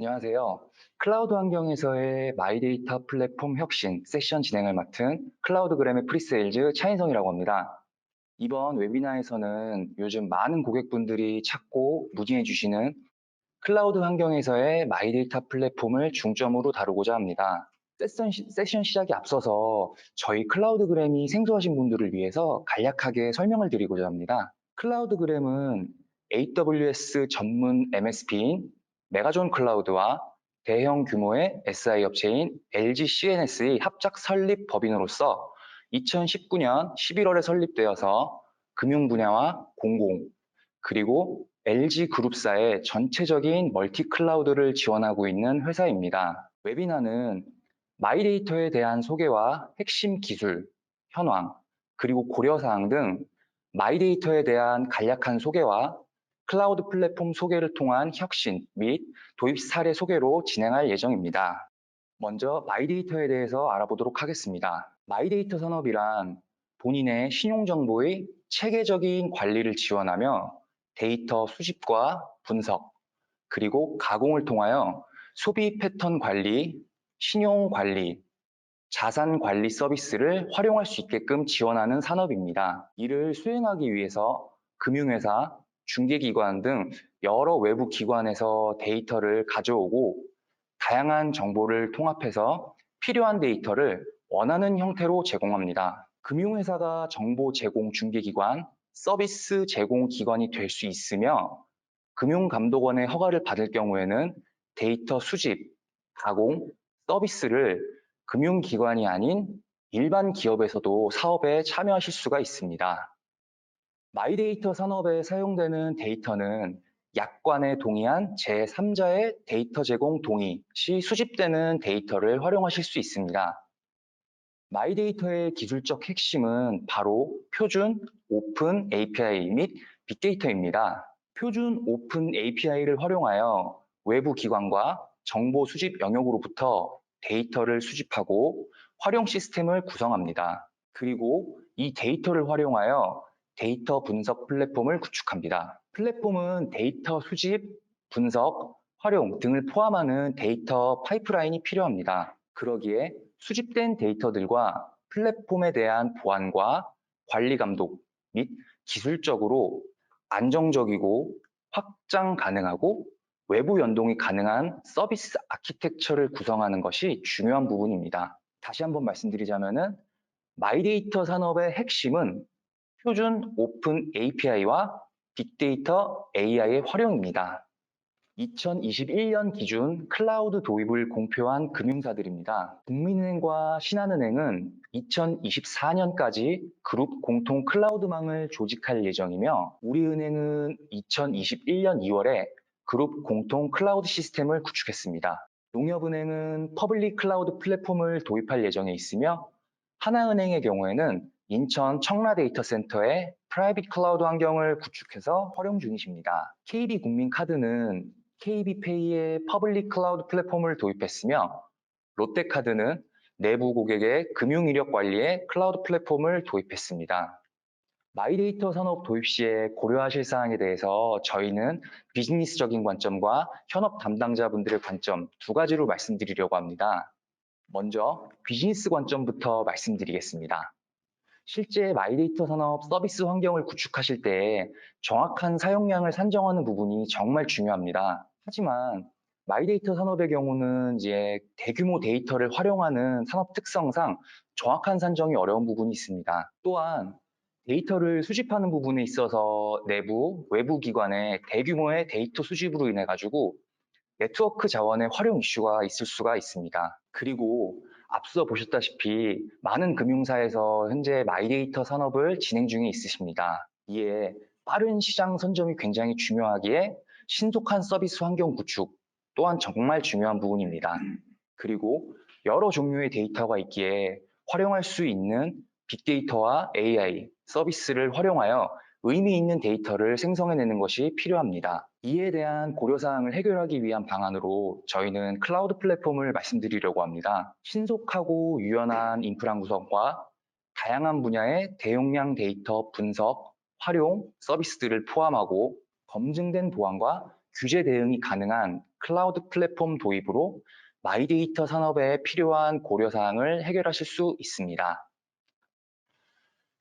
안녕하세요. 클라우드 환경에서의 마이데이터 플랫폼 혁신 세션 진행을 맡은 클라우드그램의 프리세일즈 차인성이라고 합니다. 이번 웨비나에서는 요즘 많은 고객분들이 찾고 문의해 주시는 클라우드 환경에서의 마이데이터 플랫폼을 중점으로 다루고자 합니다. 세션 시작에 앞서서 저희 클라우드그램이 생소하신 분들을 위해서 간략하게 설명을 드리고자 합니다. 클라우드그램은 AWS 전문 MSP인 메가존 클라우드와 대형 규모의 SI 업체인 LG CNS의 합작 설립 법인으로서 2019년 11월에 설립되어서 금융 분야와 공공, 그리고 LG 그룹사의 전체적인 멀티 클라우드를 지원하고 있는 회사입니다. 웨비나는 마이데이터에 대한 소개와 핵심 기술, 현황, 그리고 고려사항 등 마이데이터에 대한 간략한 소개와 클라우드 플랫폼 소개를 통한 혁신 및 도입 사례 소개로 진행할 예정입니다. 먼저 마이데이터에 대해서 알아보도록 하겠습니다. 마이데이터 산업이란 본인의 신용정보의 체계적인 관리를 지원하며 데이터 수집과 분석, 그리고 가공을 통하여 소비 패턴 관리, 신용 관리, 자산 관리 서비스를 활용할 수 있게끔 지원하는 산업입니다. 이를 수행하기 위해서 금융회사, 중개기관 등 여러 외부 기관에서 데이터를 가져오고 다양한 정보를 통합해서 필요한 데이터를 원하는 형태로 제공합니다. 금융회사가 정보 제공 중개기관, 서비스 제공 기관이 될 수 있으며 금융감독원의 허가를 받을 경우에는 데이터 수집, 가공, 서비스를 금융기관이 아닌 일반 기업에서도 사업에 참여하실 수가 있습니다. 마이데이터 산업에 사용되는 데이터는 약관에 동의한 제3자의 데이터 제공 동의 시 수집되는 데이터를 활용하실 수 있습니다. 마이데이터의 기술적 핵심은 바로 표준 오픈 API 및 빅데이터입니다. 표준 오픈 API를 활용하여 외부 기관과 정보 수집 영역으로부터 데이터를 수집하고 활용 시스템을 구성합니다. 그리고 이 데이터를 활용하여 데이터 분석 플랫폼을 구축합니다. 플랫폼은 데이터 수집, 분석, 활용 등을 포함하는 데이터 파이프라인이 필요합니다. 그러기에 수집된 데이터들과 플랫폼에 대한 보안과 관리 감독 및 기술적으로 안정적이고 확장 가능하고 외부 연동이 가능한 서비스 아키텍처를 구성하는 것이 중요한 부분입니다. 다시 한번 말씀드리자면은 마이데이터 산업의 핵심은 표준 오픈 API와 빅데이터 AI의 활용입니다. 2021년 기준 클라우드 도입을 공표한 금융사들입니다. 국민은행과 신한은행은 2024년까지 그룹 공통 클라우드망을 조직할 예정이며 우리은행은 2021년 2월에 그룹 공통 클라우드 시스템을 구축했습니다. 농협은행은 퍼블릭 클라우드 플랫폼을 도입할 예정에 있으며 하나은행의 경우에는 인천 청라 데이터센터에 프라이빗 클라우드 환경을 구축해서 활용 중이십니다. KB국민카드는 KB페이의 퍼블릭 클라우드 플랫폼을 도입했으며 롯데카드는 내부 고객의 금융 이력 관리에 클라우드 플랫폼을 도입했습니다. 마이데이터 산업 도입 시에 고려하실 사항에 대해서 저희는 비즈니스적인 관점과 현업 담당자분들의 관점 두 가지로 말씀드리려고 합니다. 먼저 비즈니스 관점부터 말씀드리겠습니다. 실제 마이데이터 산업 서비스 환경을 구축하실 때 정확한 사용량을 산정하는 부분이 정말 중요합니다. 하지만 마이데이터 산업의 경우는 이제 대규모 데이터를 활용하는 산업 특성상 정확한 산정이 어려운 부분이 있습니다. 또한 데이터를 수집하는 부분에 있어서 내부, 외부 기관의 대규모의 데이터 수집으로 인해 가지고 네트워크 자원의 활용 이슈가 있을 수가 있습니다. 그리고 앞서 보셨다시피 많은 금융사에서 현재 마이데이터 산업을 진행 중에 있으십니다. 이에 빠른 시장 선점이 굉장히 중요하기에 신속한 서비스 환경 구축 또한 정말 중요한 부분입니다. 그리고 여러 종류의 데이터가 있기에 활용할 수 있는 빅데이터와 AI 서비스를 활용하여 의미 있는 데이터를 생성해내는 것이 필요합니다. 이에 대한 고려사항을 해결하기 위한 방안으로 저희는 클라우드 플랫폼을 말씀드리려고 합니다. 신속하고 유연한 인프라 구성과 다양한 분야의 대용량 데이터 분석, 활용, 서비스들을 포함하고 검증된 보안과 규제 대응이 가능한 클라우드 플랫폼 도입으로 마이데이터 산업에 필요한 고려사항을 해결하실 수 있습니다.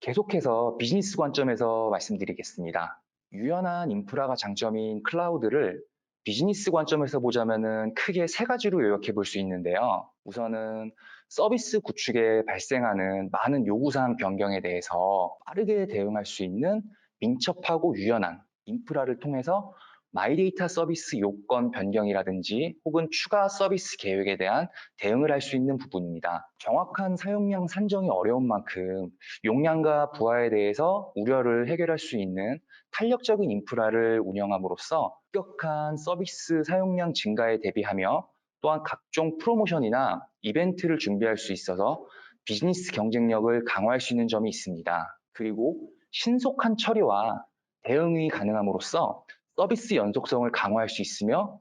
계속해서 비즈니스 관점에서 말씀드리겠습니다. 유연한 인프라가 장점인 클라우드를 비즈니스 관점에서 보자면 크게 세 가지로 요약해 볼 수 있는데요. 우선은 서비스 구축에 발생하는 많은 요구사항 변경에 대해서 빠르게 대응할 수 있는 민첩하고 유연한 인프라를 통해서 마이데이터 서비스 요건 변경이라든지 혹은 추가 서비스 계획에 대한 대응을 할 수 있는 부분입니다. 정확한 사용량 산정이 어려운 만큼 용량과 부하에 대해서 우려를 해결할 수 있는 탄력적인 인프라를 운영함으로써 급격한 서비스 사용량 증가에 대비하며 또한 각종 프로모션이나 이벤트를 준비할 수 있어서 비즈니스 경쟁력을 강화할 수 있는 점이 있습니다. 그리고 신속한 처리와 대응이 가능함으로써 서비스 연속성을 강화할 수 있으며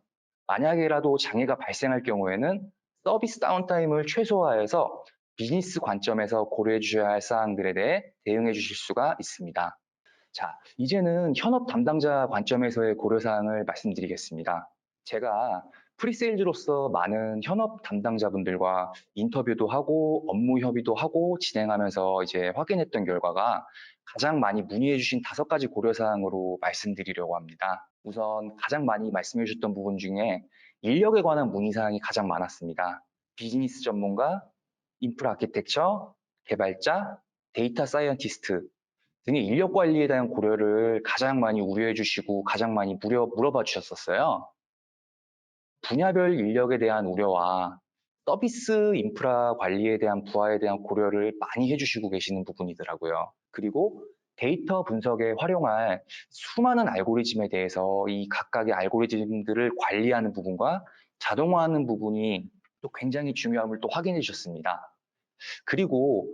만약에라도 장애가 발생할 경우에는 서비스 다운타임을 최소화해서 비즈니스 관점에서 고려해 주셔야 할 사항들에 대해 대응해 주실 수가 있습니다. 자, 이제는 현업 담당자 관점에서의 고려사항을 말씀드리겠습니다. 제가 프리세일즈로서 많은 현업 담당자분들과 인터뷰도 하고 업무 협의도 하고 진행하면서 이제 확인했던 결과가 가장 많이 문의해 주신 5가지 고려사항으로 말씀드리려고 합니다. 우선 가장 많이 말씀해 주셨던 부분 중에 인력에 관한 문의사항이 가장 많았습니다. 비즈니스 전문가, 인프라 아키텍처, 개발자, 데이터 사이언티스트 등의 인력 관리에 대한 고려를 가장 많이 우려해 주시고 가장 많이 물어봐 주셨었어요. 분야별 인력에 대한 우려와 서비스 인프라 관리에 대한 부하에 대한 고려를 많이 해주시고 계시는 부분이더라고요. 그리고 데이터 분석에 활용할 수많은 알고리즘에 대해서 이 각각의 알고리즘들을 관리하는 부분과 자동화하는 부분이 또 굉장히 중요함을 또 확인해 주셨습니다. 그리고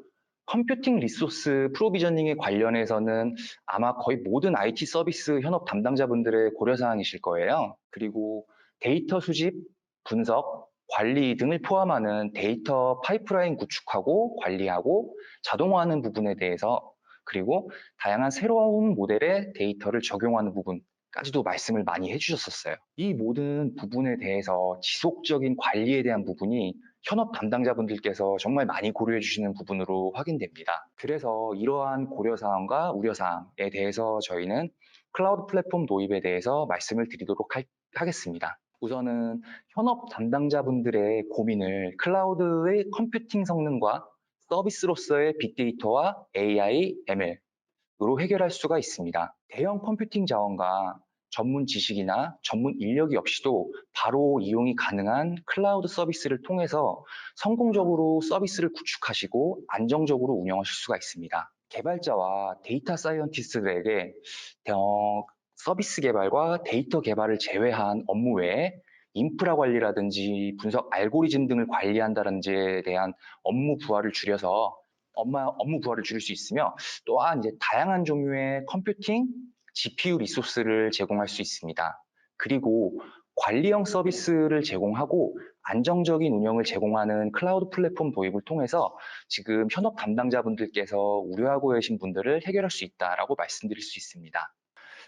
컴퓨팅 리소스 프로비저닝에 관련해서는 아마 거의 모든 IT 서비스 현업 담당자분들의 고려사항이실 거예요. 그리고 데이터 수집, 분석, 관리 등을 포함하는 데이터 파이프라인 구축하고 관리하고 자동화하는 부분에 대해서 그리고 다양한 새로운 모델의 데이터를 적용하는 부분까지도 말씀을 많이 해주셨었어요. 이 모든 부분에 대해서 지속적인 관리에 대한 부분이 현업 담당자분들께서 정말 많이 고려해 주시는 부분으로 확인됩니다. 그래서 이러한 고려사항과 우려사항에 대해서 저희는 클라우드 플랫폼 도입에 대해서 말씀을 드리도록 하겠습니다. 우선은 현업 담당자분들의 고민을 클라우드의 컴퓨팅 성능과 서비스로서의 빅데이터와 AI, ML으로 해결할 수가 있습니다. 대형 컴퓨팅 자원과 전문 지식이나 전문 인력이 없이도 바로 이용이 가능한 클라우드 서비스를 통해서 성공적으로 서비스를 구축하시고 안정적으로 운영하실 수가 있습니다. 개발자와 데이터 사이언티스트들에게 서비스 개발과 데이터 개발을 제외한 업무 외에 인프라 관리라든지 분석 알고리즘 등을 관리한다든지에 대한 업무 부하를 줄여서 업무 부하를 줄일 수 있으며 또한 이제 다양한 종류의 컴퓨팅, GPU 리소스를 제공할 수 있습니다. 그리고 관리형 서비스를 제공하고 안정적인 운영을 제공하는 클라우드 플랫폼 도입을 통해서 지금 현업 담당자분들께서 우려하고 계신 분들을 해결할 수 있다라고 말씀드릴 수 있습니다.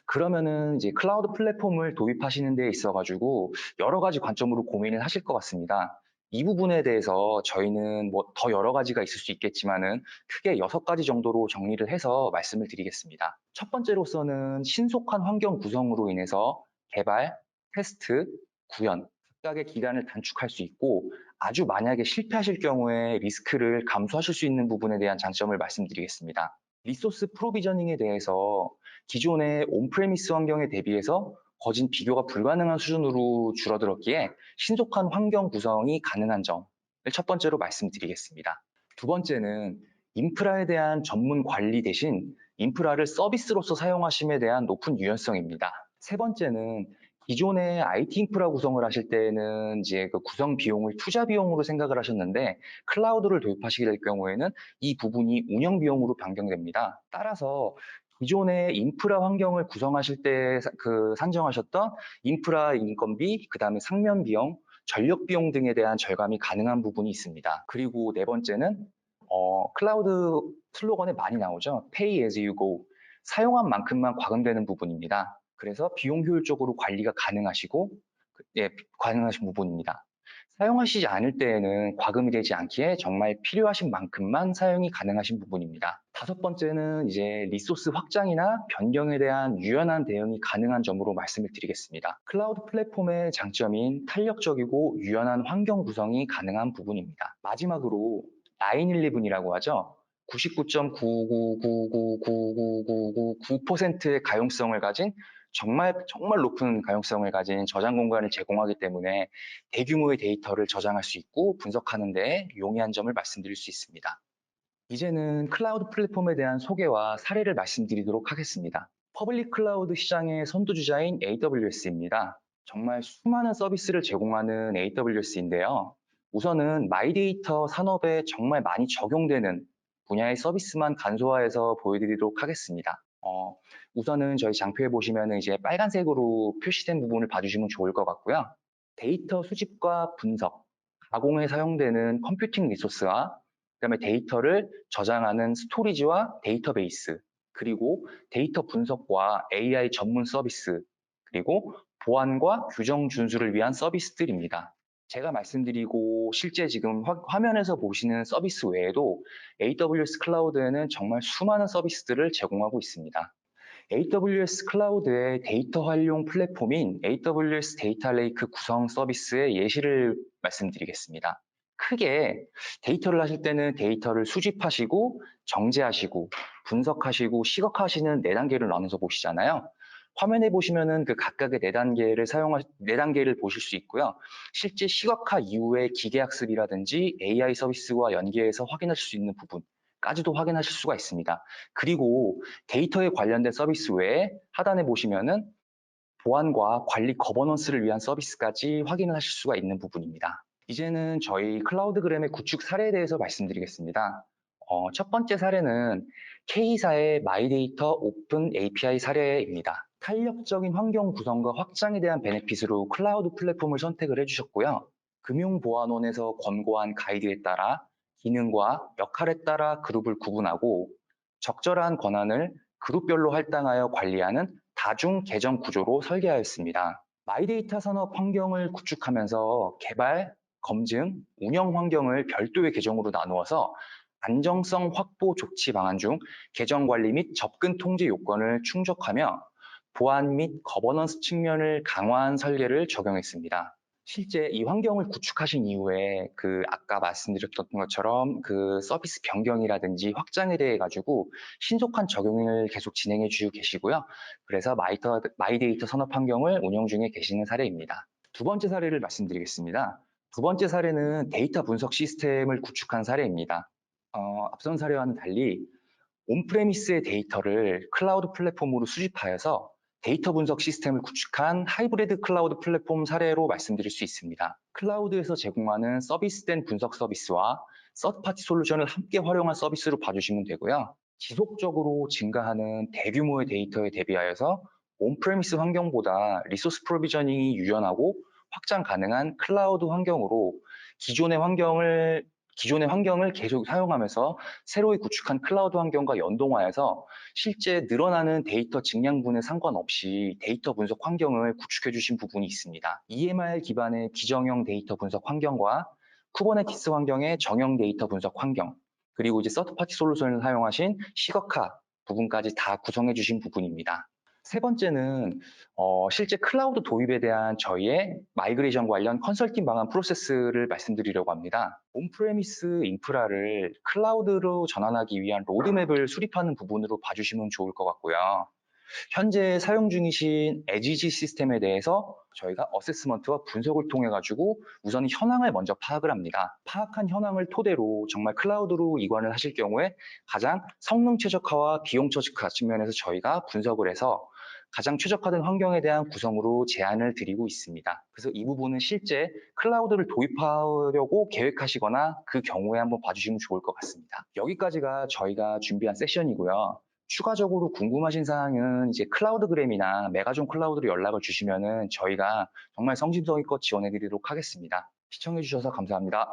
그러면은 이제 클라우드 플랫폼을 도입하시는 데 있어가지고 여러 가지 관점으로 고민을 하실 것 같습니다. 이 부분에 대해서 저희는 뭐 더 여러 가지가 있을 수 있겠지만은 크게 6가지 정도로 정리를 해서 말씀을 드리겠습니다. 첫 번째로서는 신속한 환경 구성으로 인해서 개발, 테스트, 구현, 각각의 기간을 단축할 수 있고 아주 만약에 실패하실 경우에 리스크를 감수하실 수 있는 부분에 대한 장점을 말씀드리겠습니다. 리소스 프로비저닝에 대해서 기존의 온프레미스 환경에 대비해서 거진 비교가 불가능한 수준으로 줄어들었기에 신속한 환경 구성이 가능한 점을 첫 번째로 말씀드리겠습니다. 두 번째는 인프라에 대한 전문 관리 대신 인프라를 서비스로서 사용하심에 대한 높은 유연성입니다. 세 번째는 기존의 IT 인프라 구성을 하실 때는 이제 그 구성 비용을 투자 비용으로 생각을 하셨는데 클라우드를 도입하시게 될 경우에는 이 부분이 운영 비용으로 변경됩니다. 따라서 기존의 인프라 환경을 구성하실 때 산정하셨던 인프라 인건비, 그다음에 상면 비용, 전력 비용 등에 대한 절감이 가능한 부분이 있습니다. 그리고 네 번째는 클라우드 슬로건에 많이 나오죠. Pay as you go. 사용한 만큼만 과금되는 부분입니다. 그래서 비용 효율적으로 관리가 가능하시고, 예, 가능하신 부분입니다. 사용하시지 않을 때에는 과금이 되지 않기에 정말 필요하신 만큼만 사용이 가능하신 부분입니다. 다섯 번째는 이제 리소스 확장이나 변경에 대한 유연한 대응이 가능한 점으로 말씀을 드리겠습니다. 클라우드 플랫폼의 장점인 탄력적이고 유연한 환경 구성이 가능한 부분입니다. 마지막으로 911이라고 하죠. 99.99999999999%의 가용성을 가진 정말 높은 가용성을 가진 저장 공간을 제공하기 때문에 대규모의 데이터를 저장할 수 있고 분석하는 데 용이한 점을 말씀드릴 수 있습니다. 이제는 클라우드 플랫폼에 대한 소개와 사례를 말씀드리도록 하겠습니다. 퍼블릭 클라우드 시장의 선두주자인 AWS입니다. 정말 수많은 서비스를 제공하는 AWS인데요. 우선은 마이데이터 산업에 정말 많이 적용되는 분야의 서비스만 간소화해서 보여드리도록 하겠습니다. 우선은 저희 장표에 보시면 이제 빨간색으로 표시된 부분을 봐주시면 좋을 것 같고요. 데이터 수집과 분석, 가공에 사용되는 컴퓨팅 리소스와 그다음에 데이터를 저장하는 스토리지와 데이터베이스, 그리고 데이터 분석과 AI 전문 서비스, 그리고 보안과 규정 준수를 위한 서비스들입니다. 제가 말씀드리고 실제 지금 화면에서 보시는 서비스 외에도 AWS 클라우드에는 정말 수많은 서비스들을 제공하고 있습니다. AWS 클라우드의 데이터 활용 플랫폼인 AWS 데이터 레이크 구성 서비스의 예시를 말씀드리겠습니다. 크게 데이터를 하실 때는 데이터를 수집하시고 정제하시고 분석하시고 시각화하시는 4단계를 나눠서 보시잖아요. 화면에 보시면은 그 각각의 4단계를 보실 수 있고요. 실제 시각화 이후에 기계학습이라든지 AI 서비스와 연계해서 확인하실 수 있는 부분까지도 확인하실 수가 있습니다. 그리고 데이터에 관련된 서비스 외에 하단에 보시면은 보안과 관리 거버넌스를 위한 서비스까지 확인을 하실 수가 있는 부분입니다. 이제는 저희 클라우드그램의 구축 사례에 대해서 말씀드리겠습니다. 첫 번째 사례는 K사의 마이데이터 오픈 API 사례입니다. 탄력적인 환경 구성과 확장에 대한 베네핏으로 클라우드 플랫폼을 선택을 해주셨고요. 금융보안원에서 권고한 가이드에 따라 기능과 역할에 따라 그룹을 구분하고 적절한 권한을 그룹별로 할당하여 관리하는 다중 계정 구조로 설계하였습니다. 마이데이터 산업 환경을 구축하면서 개발, 검증, 운영 환경을 별도의 계정으로 나누어서 안정성 확보 조치 방안 중 계정 관리 및 접근 통제 요건을 충족하며 보안 및 거버넌스 측면을 강화한 설계를 적용했습니다. 실제 이 환경을 구축하신 이후에 아까 말씀드렸던 것처럼 서비스 변경이라든지 확장에 대해 가지고 신속한 적용을 계속 진행해 주시고 계시고요. 그래서 마이데이터 산업 환경을 운영 중에 계시는 사례입니다. 두 번째 사례를 말씀드리겠습니다. 두 번째 사례는 데이터 분석 시스템을 구축한 사례입니다. 앞선 사례와는 달리 온프레미스의 데이터를 클라우드 플랫폼으로 수집하여서 데이터 분석 시스템을 구축한 하이브리드 클라우드 플랫폼 사례로 말씀드릴 수 있습니다. 클라우드에서 제공하는 서비스된 분석 서비스와 서드파티 솔루션을 함께 활용한 서비스로 봐주시면 되고요. 지속적으로 증가하는 대규모의 데이터에 대비하여서 온프레미스 환경보다 리소스 프로비저닝이 유연하고 확장 가능한 클라우드 환경으로 기존의 환경을 계속 사용하면서 새로이 구축한 클라우드 환경과 연동화해서 실제 늘어나는 데이터 증량분에 상관없이 데이터 분석 환경을 구축해 주신 부분이 있습니다. EMR 기반의 비정형 데이터 분석 환경과 쿠버네티스 환경의 정형 데이터 분석 환경, 그리고 이제 서드파티 솔루션을 사용하신 시각화 부분까지 다 구성해 주신 부분입니다. 세 번째는 실제 클라우드 도입에 대한 저희의 마이그레이션 관련 컨설팅 방안 프로세스를 말씀드리려고 합니다. 온프레미스 인프라를 클라우드로 전환하기 위한 로드맵을 수립하는 부분으로 봐주시면 좋을 것 같고요. 현재 사용 중이신 에지지 시스템에 대해서 저희가 어세스먼트와 분석을 통해 가지고 우선 현황을 먼저 파악을 합니다. 파악한 현황을 토대로 정말 클라우드로 이관을 하실 경우에 가장 성능 최적화와 비용 최적화 측면에서 저희가 분석을 해서 가장 최적화된 환경에 대한 구성으로 제안을 드리고 있습니다. 그래서 이 부분은 실제 클라우드를 도입하려고 계획하시거나 그 경우에 한번 봐주시면 좋을 것 같습니다. 여기까지가 저희가 준비한 세션이고요. 추가적으로 궁금하신 사항은 이제 클라우드그램이나 메가존 클라우드로 연락을 주시면은 저희가 정말 성심성의껏 지원해 드리도록 하겠습니다. 시청해 주셔서 감사합니다.